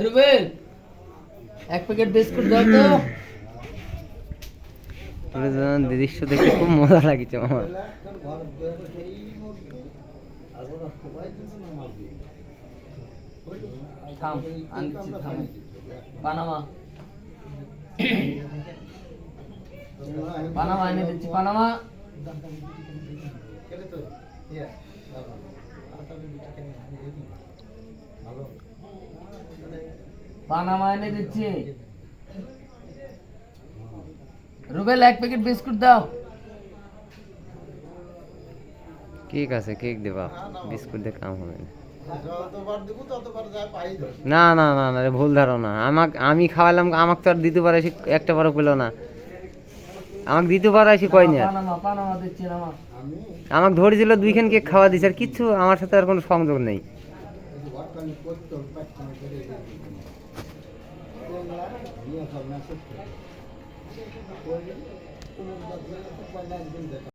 রুবেল, এক packet biscuit দাও তো। দৃশ্য দেখে খুব মজা লাগছে আমার। থাম, আনছি, থাম। পানামা পানামা এনে দিচ্ছি, পানামা। পানামা এনে দিচ্ছি। রুবেল, এক প্যাকেট বিস্কুট দাও। কেক আছে, কেক দেবা, বিস্কুট দিয়ে কাম হবে না। না না না রে, ভুল ধারণা। আমি খাওয়ালাম, আমাকে তো আর দ্বিতীয়বার এসে একটা বারও পেলো না। আমাকে দ্বিতীয়বার এসে কয়নি আর। আমাকে ধরেছিল 2খান কেক খাওয়া দিছে, আর কিচ্ছু আমার সাথে আর কোনো সংযোগ নেই।